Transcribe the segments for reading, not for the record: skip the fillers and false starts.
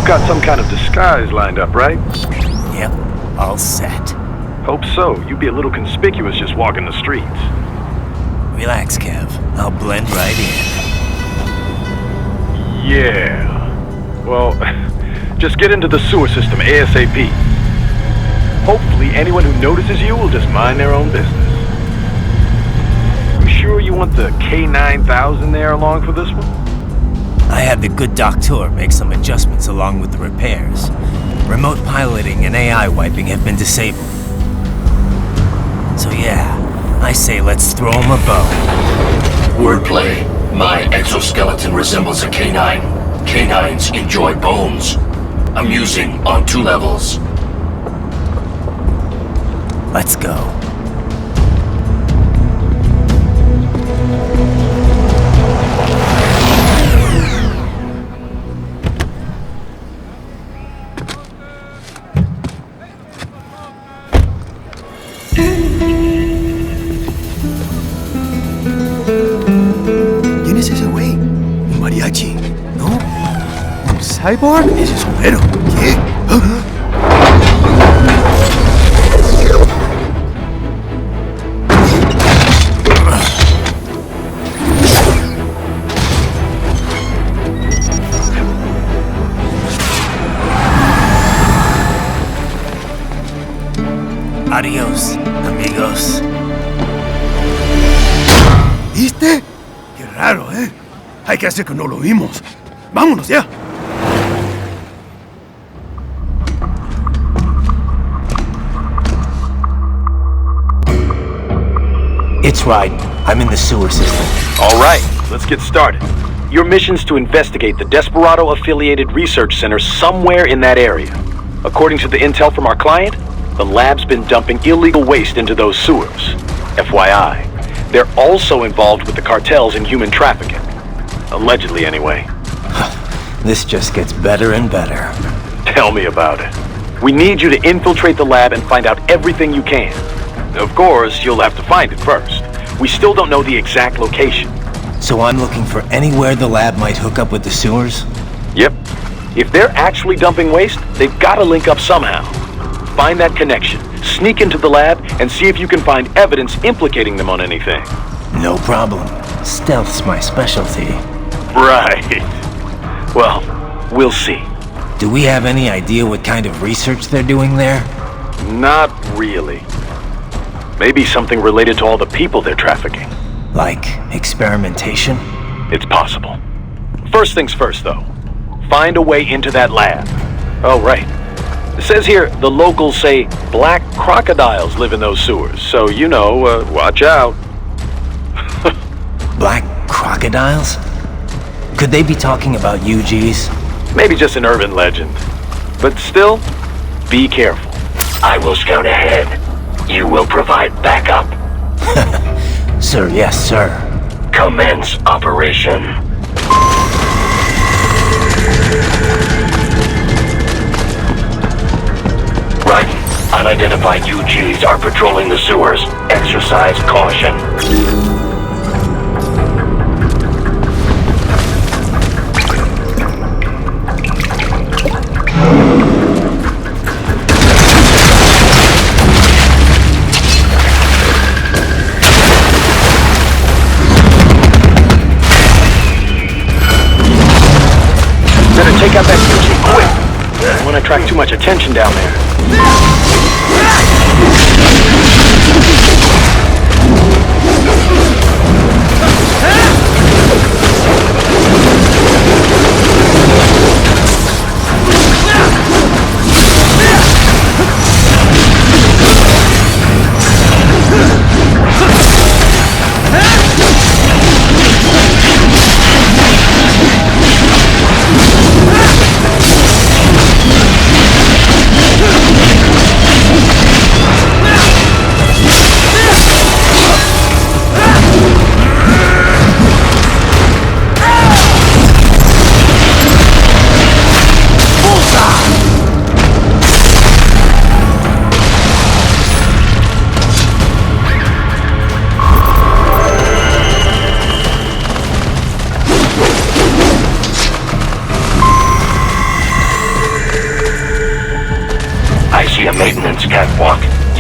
You've got some kind of disguise lined up, right? Yep, all set. Hope so. You'd be a little conspicuous just walking the streets. Relax, Kev. I'll blend right in. Yeah. Well, just get into the sewer system ASAP. Hopefully anyone who notices you will just mind their own business. You sure you want the K9000 there along for this one? I had the good doctor make some adjustments along with the repairs. Remote piloting and AI wiping have been disabled. So yeah, I say let's throw him a bone. Wordplay. My exoskeleton resembles a canine. Canines enjoy bones. Amusing on 2 levels. Let's go. ¿Quién es ese güey? Un mariachi, ¿no? ¿Un cyborg? Ese es Homero. ¿Qué? Adiós, amigos. ¿Viste? Qué raro, ¿eh? Hay que hacer que no lo vimos. ¡Vámonos ya! It's right. I'm in the sewer system. All right, let's get started. Your mission's to investigate the Desperado-affiliated research center somewhere in that area. According to the intel from our client, the lab's been dumping illegal waste into those sewers. FYI, they're also involved with the cartels in human trafficking. Allegedly, anyway. This just gets better and better. Tell me about it. We need you to infiltrate the lab and find out everything you can. Of course, you'll have to find it first. We still don't know the exact location. So I'm looking for anywhere the lab might hook up with the sewers? Yep. If they're actually dumping waste, they've got to link up somehow. Find that connection, sneak into the lab, and see if you can find evidence implicating them on anything. No problem. Stealth's my specialty. Right. Well, we'll see. Do we have any idea what kind of research they're doing there? Not really. Maybe something related to all the people they're trafficking. Like experimentation? It's possible. First things first, though. Find a way into that lab. Oh, right. It says here the locals say black crocodiles live in those sewers, so you know, watch out. Black crocodiles? Could they be talking about UGs? Maybe just an urban legend. But still, be careful. I will scout ahead. You will provide backup. Sir, yes, sir. Commence operation. Right. Unidentified UGs are patrolling the sewers. Exercise caution. Better take out that UG quick. Don't want to attract too much attention down there.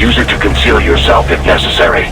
Use it to conceal yourself if necessary.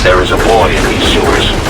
There is a void in these sewers.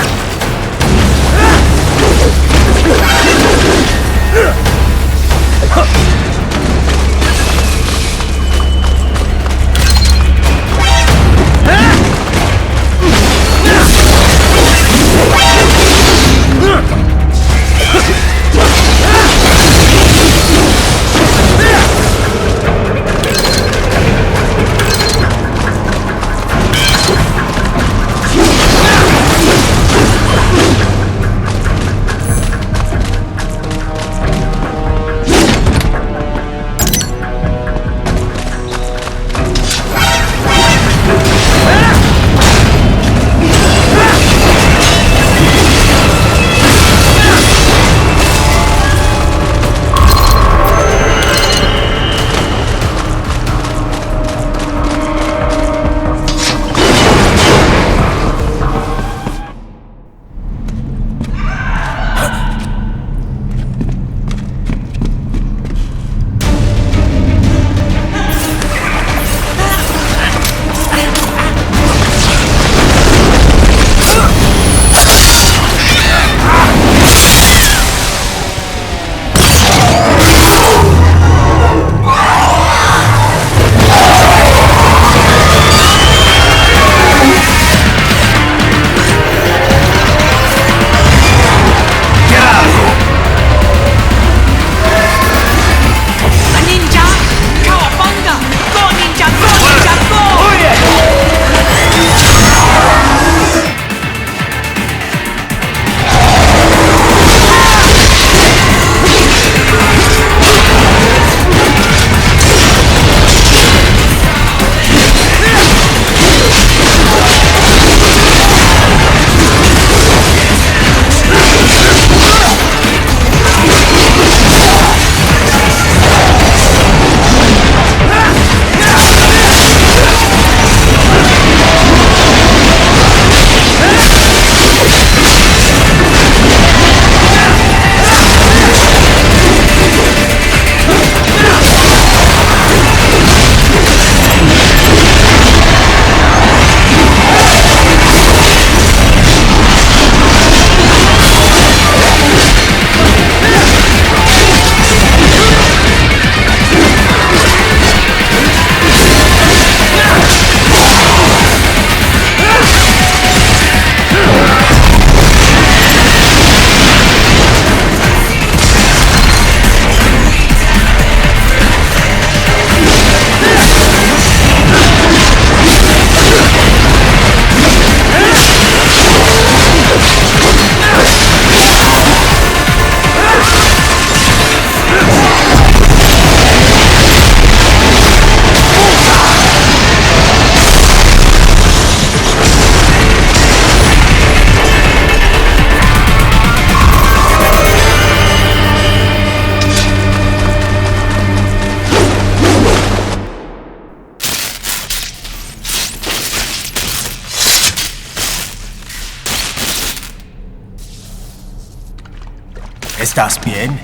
¿Estás bien?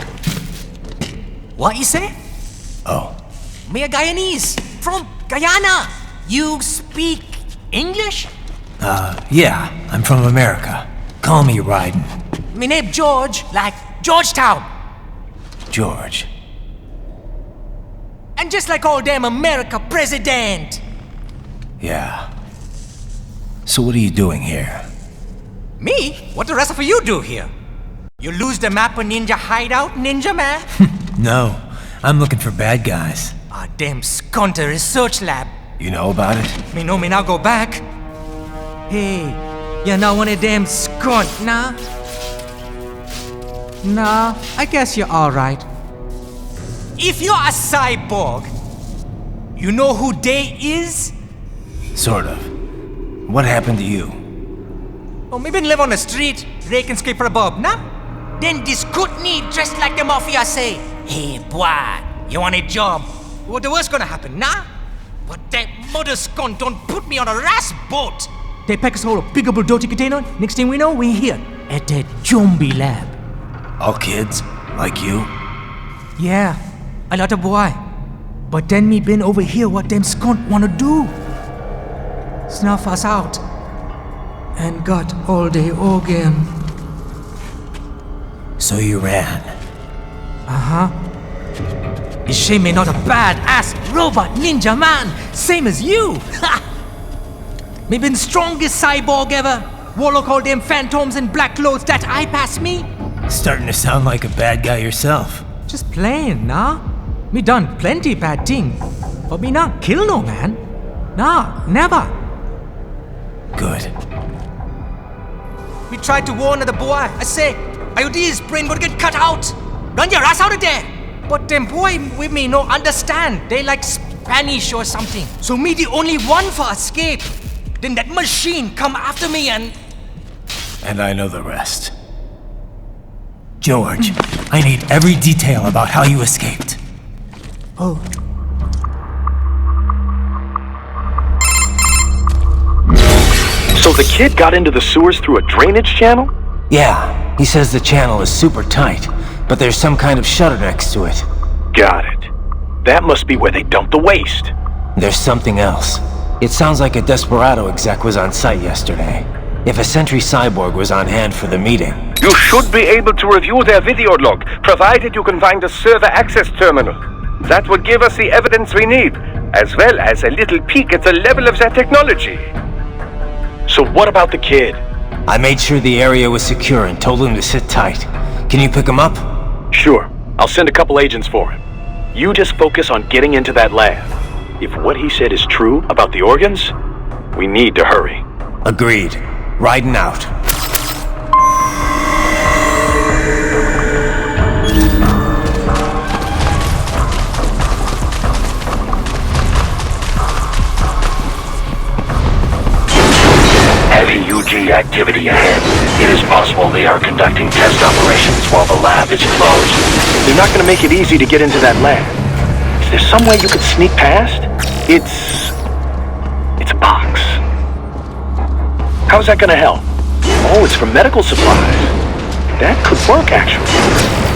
What you say? Oh, Me a Guyanese from Guyana. You speak English? yeah, I'm from America. Call me Raiden. Me name George, like Georgetown. George. And just like all damn America president. Yeah. So what are you doing here? Me? What the rest of you do here? You lose the map of Ninja Hideout, Ninja Man? No, I'm looking for bad guys. Ah, damn Skunter research lab. You know about it? Me know me now go back. Hey, you're not one of them skunt, nah? Nah, I guess you're alright. If you're a cyborg, you know who they is? Sort of. What happened to you? Oh, me been live on the street, rake and scrape for a bob, nah? Then this good need dressed like the mafia say, hey boy, you want a job? What the worst gonna happen, nah? But that mother skunt don't put me on a ras boat. They pack us all a big old dirty container. Next thing we know, we're here at that zombie lab. All kids? Like you? Yeah, a lot of boy. But then me been over here what them skunt wanna do. Snuff us out. And got all the organ. So you ran. Is she me not a bad-ass robot ninja man, same as you? Ha! Me been strongest cyborg ever. Warlock all them phantoms in black clothes that eye pass me. Starting to sound like a bad guy yourself. Just plain, nah? Me done plenty bad thing. But me not kill no man. Nah, never. Good. We tried to warn the boy. I say, IOD's brain gonna get cut out. Run your ass out of there. But them boy with me no understand. They like Spanish or something. So me the only one for escape. Then that machine come after me and... And I know the rest. George, I need every detail about how you escaped. Oh. So the kid got into the sewers through a drainage channel? Yeah, he says the channel is super tight, but there's some kind of shutter next to it. Got it. That must be where they dumped the waste. There's something else. It sounds like a Desperado exec was on site yesterday. If a Sentry Cyborg was on hand for the meeting. You should be able to review their video log, provided you can find a server access terminal. That would give us the evidence we need, as well as a little peek at the level of their technology. So what about the kid? I made sure the area was secure and told him to sit tight. Can you pick him up? Sure. I'll send a couple agents for him. You just focus on getting into that lab. If what he said is true about the organs, we need to hurry. Agreed. Riding out. Heavy UG activity ahead. It is possible they are conducting test operations while the lab is closed. They're not gonna make it easy to get into that lab. Is there some way you could sneak past? It's a box. How's that gonna help? Oh, it's for medical supplies. That could work, actually.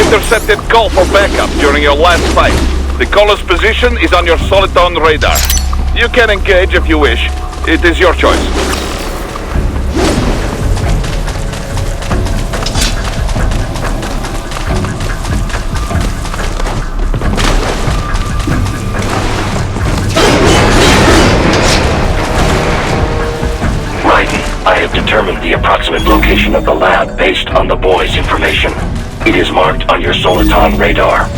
intercepted call for backup during your last fight. The caller's position is on your Soliton radar. You can engage if you wish. It is your choice. I have determined the approximate location of the lab based on the boy's information. It is marked on your Soliton radar.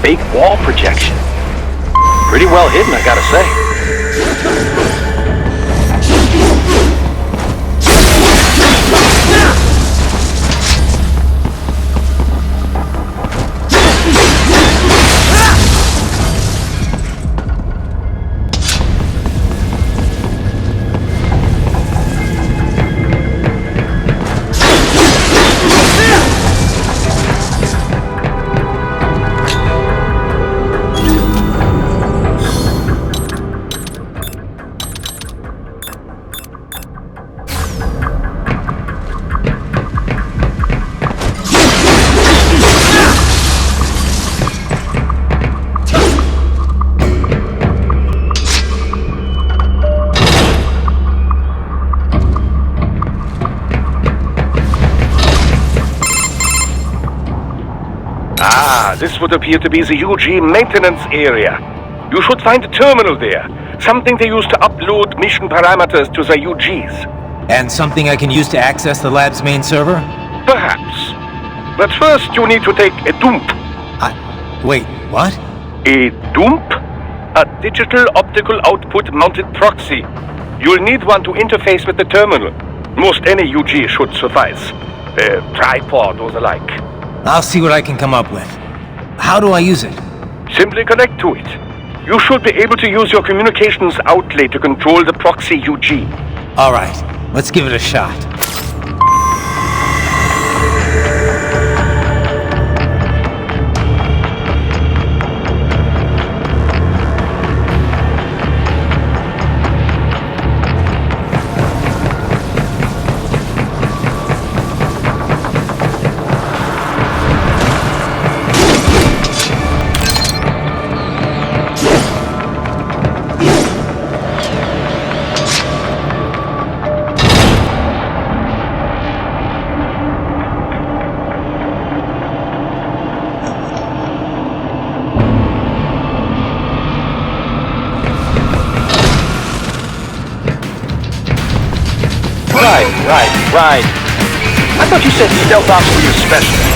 Fake wall projection. Pretty well hidden, I gotta say. This would appear to be the UG maintenance area. You should find a terminal there. Something they use to upload mission parameters to the UGs. And something I can use to access the lab's main server? Perhaps. But first you need to take a dump. Wait, what? A dump? A digital optical output mounted proxy. You'll need one to interface with the terminal. Most any UG should suffice. A tripod or the like. I'll see what I can come up with. How do I use it? Simply connect to it. You should be able to use your communications outlay to control the proxy UG. All right, let's give it a shot. Right. I thought you said stealth ops were your specialty.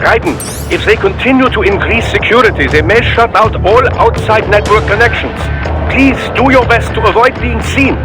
Raiden, if they continue to increase security, they may shut out all outside network connections. Please do your best to avoid being seen.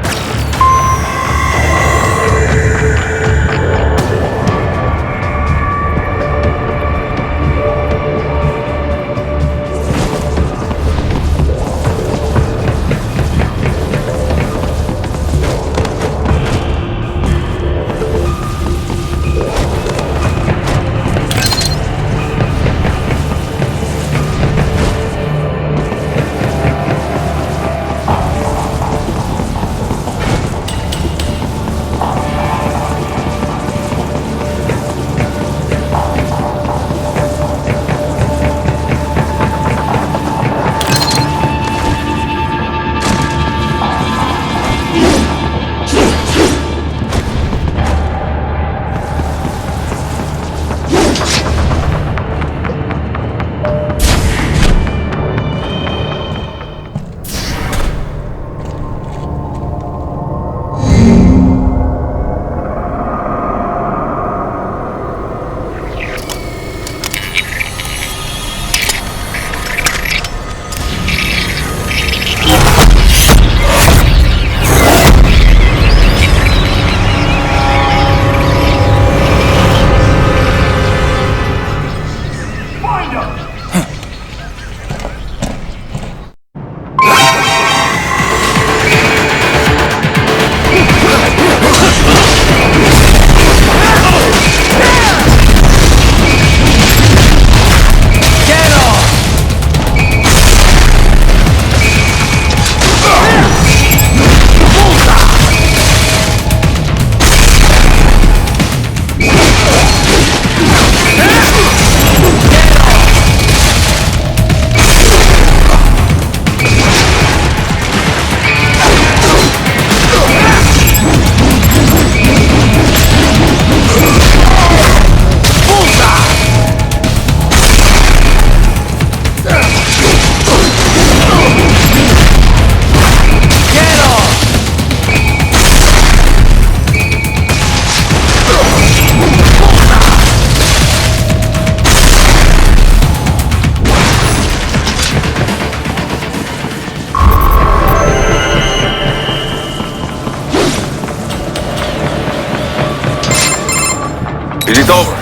Is it over?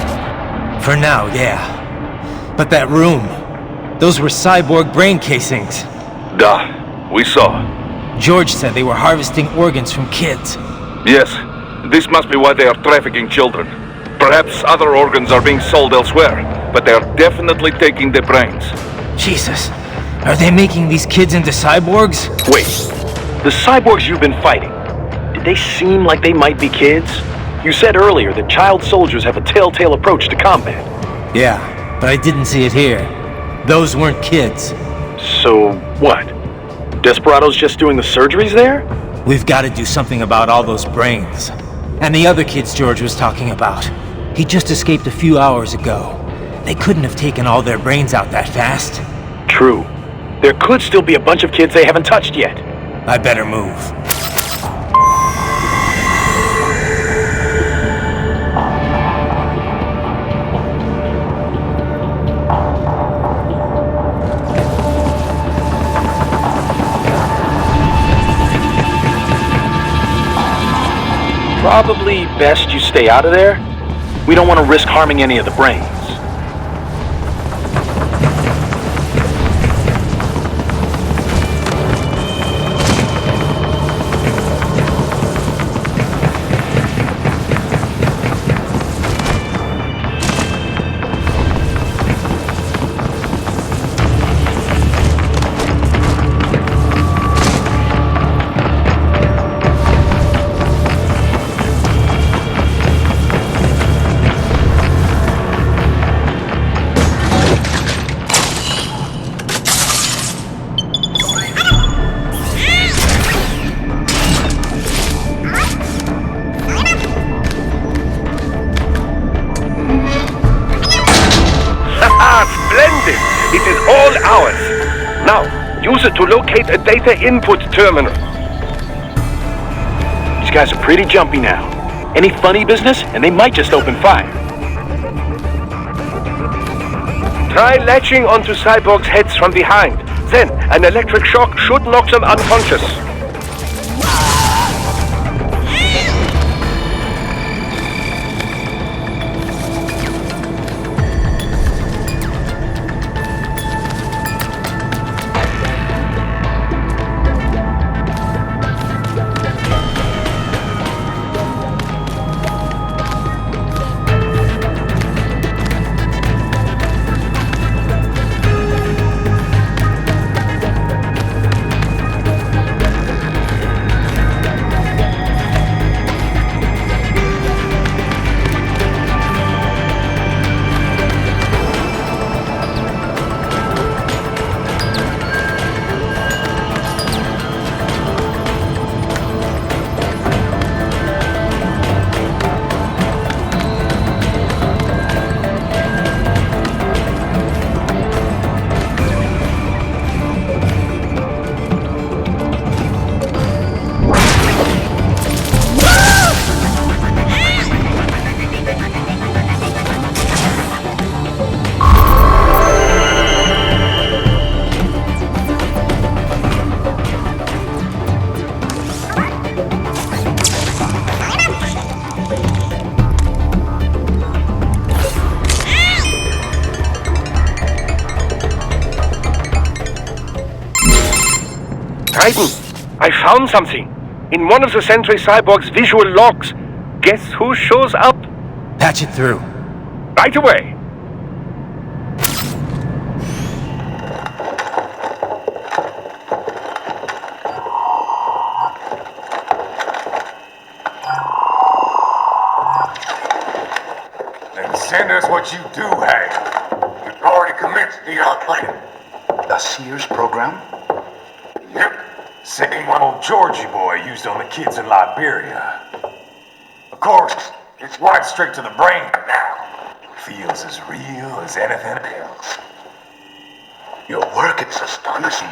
For now, yeah. But that room, those were cyborg brain casings. Da, we saw. George said they were harvesting organs from kids. Yes, this must be why they are trafficking children. Perhaps other organs are being sold elsewhere, but they are definitely taking the brains. Jesus, are they making these kids into cyborgs? Wait, the cyborgs you've been fighting, did they seem like they might be kids? You said earlier that child soldiers have a telltale approach to combat. Yeah, but I didn't see it here. Those weren't kids. So, what? Desperado's just doing the surgeries there? We've got to do something about all those brains. And the other kids George was talking about. He just escaped a few hours ago. They couldn't have taken all their brains out that fast. True. There could still be a bunch of kids they haven't touched yet. I better move. Probably best you stay out of there. We don't want to risk harming any of the brains. Splendid! It is all ours. Now, use it to locate a data input terminal. These guys are pretty jumpy now. Any funny business, and they might just open fire. Try latching onto Cyborg's heads from behind. Then, an electric shock should knock them unconscious. Titan, I found something. In one of the Sentry Cyborg's visual logs. Guess who shows up? Patch it through. Right away. Then send us what you do have. You've already commenced the plan. The Sears program? Yep. Same one old Georgie boy used on the kids in Liberia. Of course, it's right straight to the brain now. Feels as real as anything else. Your work is astonishing.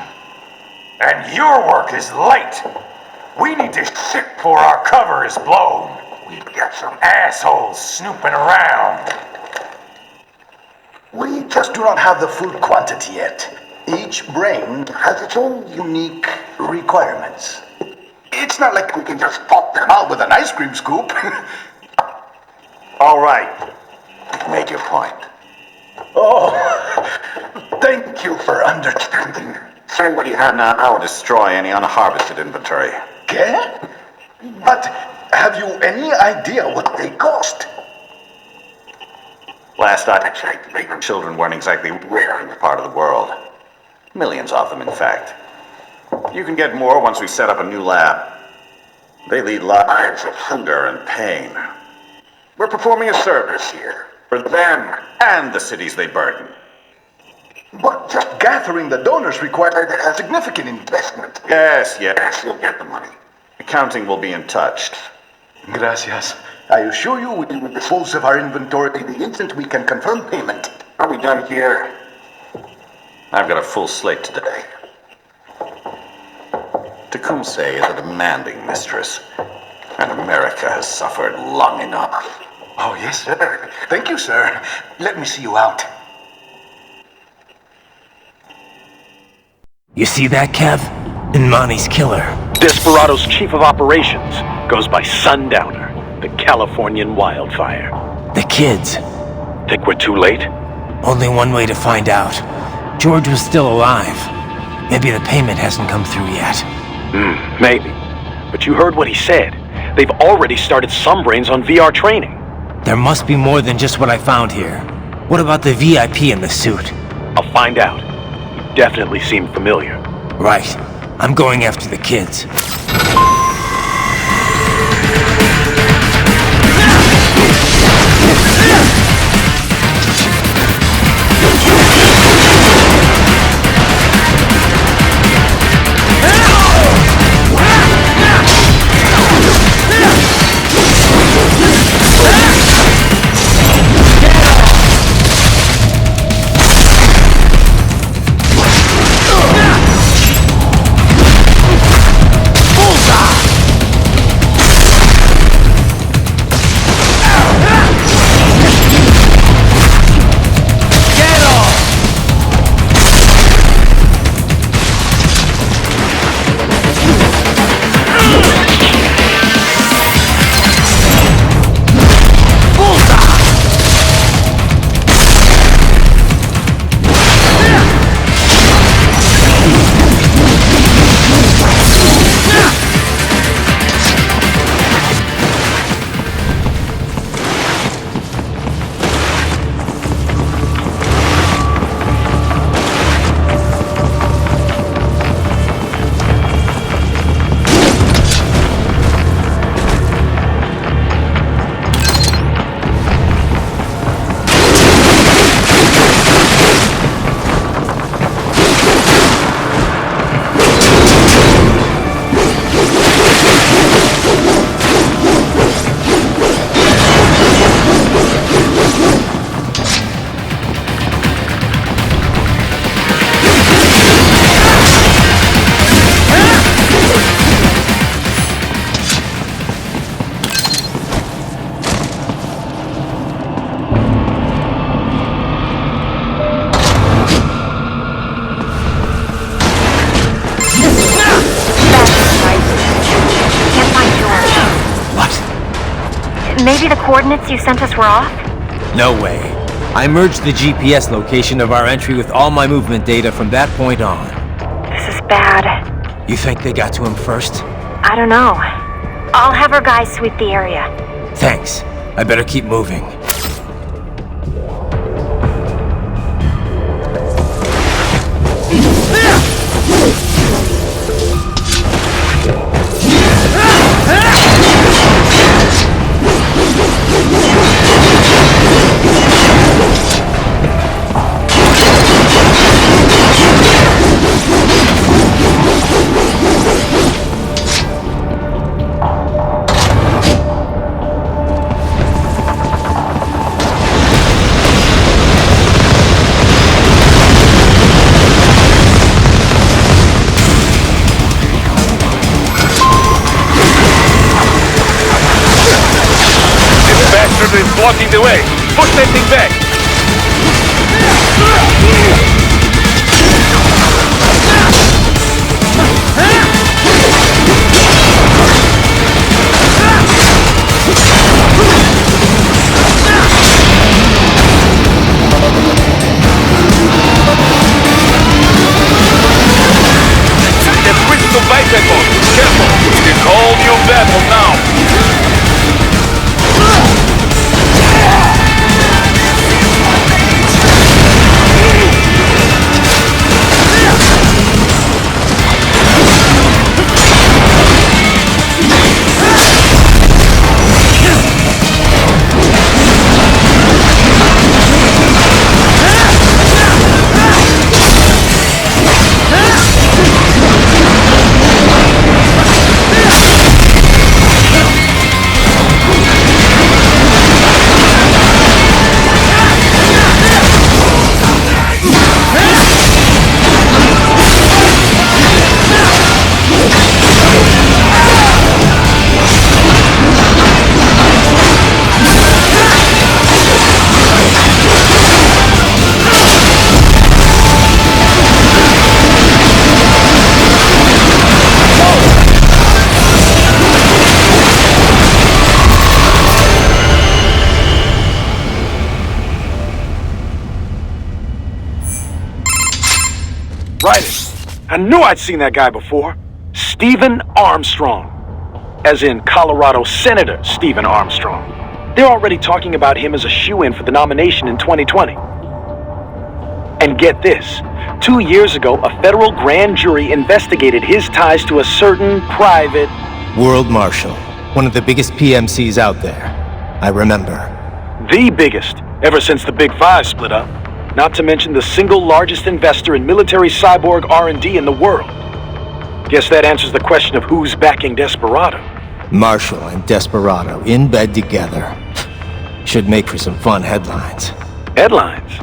And your work is late. We need this shit before our cover is blown. We've got some assholes snooping around. We just do not have the full quantity yet. Each brain has its own unique requirements. It's not like we can just pop them out with an ice cream scoop. All right. Make your point. Oh, thank you for understanding. Send what you have now, or destroy any unharvested inventory. Okay? But have you any idea what they cost? Last I checked, children weren't exactly rare in this part of the world. Millions of them, in fact. You can get more once we set up a new lab. They lead lives of hunger and pain. We're performing a service here. For them and the cities they burden. But just gathering the donors required a significant investment. Yes, you'll get the money. Accounting will be in touch. Gracias. I assure you we will dispose of our inventory the instant we can confirm payment. Are we done here? I've got a full slate today. Tecumseh is a demanding mistress, and America has suffered long enough. Oh, yes, sir. Thank you, sir. Let me see you out. You see that, Kev? Imani's killer. Desperado's chief of operations goes by Sundowner, the Californian wildfire. The kids. Think we're too late? Only one way to find out. George was still alive. Maybe the payment hasn't come through yet. Maybe. But you heard what he said. They've already started some brains on VR training. There must be more than just what I found here. What about the VIP in the suit? I'll find out. He definitely seemed familiar. Right. I'm going after the kids. Bullseye! Maybe the coordinates you sent us were off? No way. I merged the GPS location of our entry with all my movement data from that point on. This is bad. You think they got to him first? I don't know. I'll have our guys sweep the area. Thanks. I better keep moving. Is blocking the way. Push that thing back. They're critical bypass mode. Careful. It's all new battle now. I knew I'd seen that guy before. Stephen Armstrong. As in Colorado Senator Stephen Armstrong. They're already talking about him as a shoo-in for the nomination in 2020. And get this. 2 years ago, a federal grand jury investigated his ties to a certain private... World Marshal. One of the biggest PMCs out there. I remember. The biggest, ever since the Big Five split up. Not to mention the single largest investor in military cyborg R&D in the world. Guess that answers the question of who's backing Desperado. Marshall and Desperado in bed together. Should make for some fun headlines. Headlines?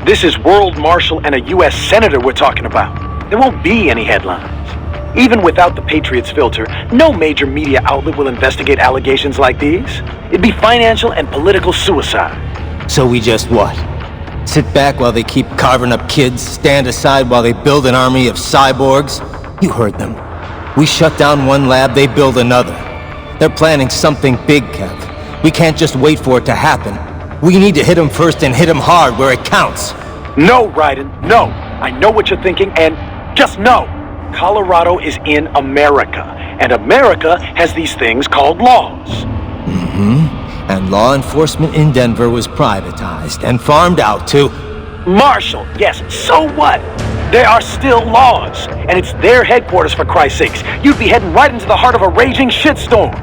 This is World Marshal and a U.S. Senator we're talking about. There won't be any headlines. Even without the Patriots filter, no major media outlet will investigate allegations like these. It'd be financial and political suicide. So we just what? Sit back while they keep carving up kids, stand aside while they build an army of cyborgs? You heard them. We shut down one lab, they build another. They're planning something big, Kev. We can't just wait for it to happen. We need to hit them first and hit them hard where it counts. No, Raiden, no. I know what you're thinking, and just know. Colorado is in America, and America has these things called laws. And law enforcement in Denver was privatized and farmed out to... Marshall, yes, so what? There are still laws, and it's their headquarters for Christ's sakes. You'd be heading right into the heart of a raging shitstorm.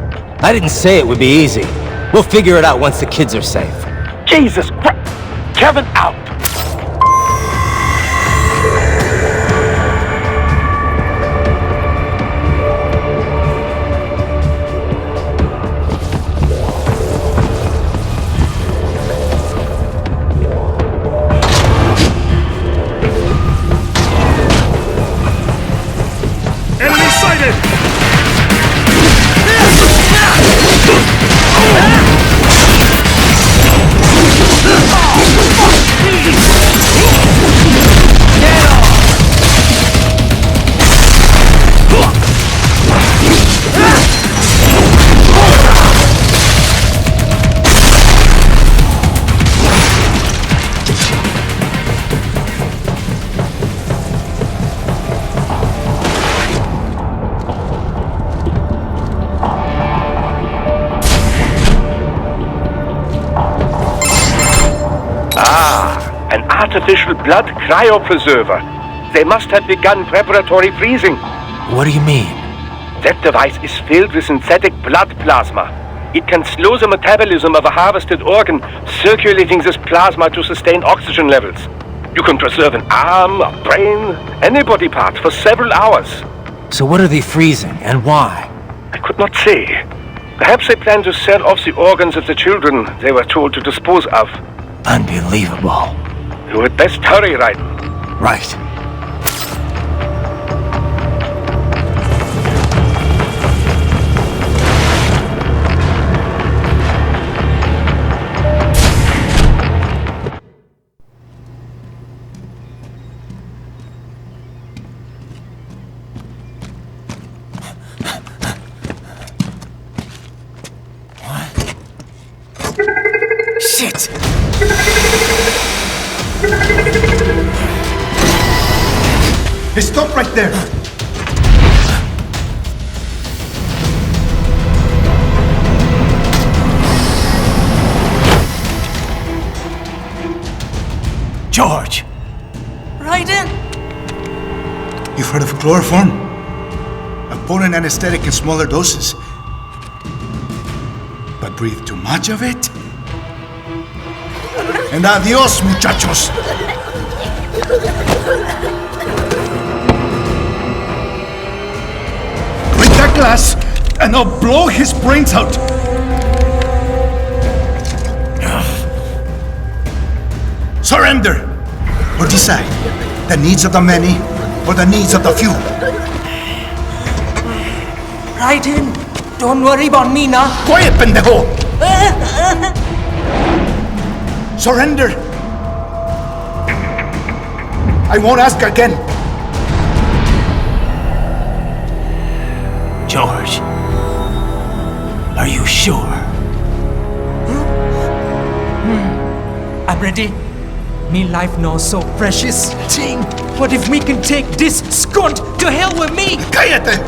I didn't say it would be easy. We'll figure it out once the kids are safe. Jesus Christ! Kevin, out! artificial blood cryopreserver. They must have begun preparatory freezing. What do you mean? That device is filled with synthetic blood plasma. It can slow the metabolism of a harvested organ, circulating this plasma to sustain oxygen levels. You can preserve an arm, a brain, any body part for several hours. So what are they freezing, and why? I could not say. Perhaps they plan to sell off the organs of the children they were told to dispose of. Unbelievable. You had best hurry, Raiden. Right. Shit! Hey, stop right there! George! Raiden! You've heard of chloroform? A potent anesthetic in smaller doses. But breathe too much of it? And adios, muchachos! Break that glass, and I'll blow his brains out! Surrender! Or decide, the needs of the many, or the needs of the few. Raiden, don't worry about me now. Quiet, pendejo! Surrender! I won't ask again. George, are you sure? I'm ready. Me life now so precious. Ting, what if we can take this skunt to hell with me? Cállate!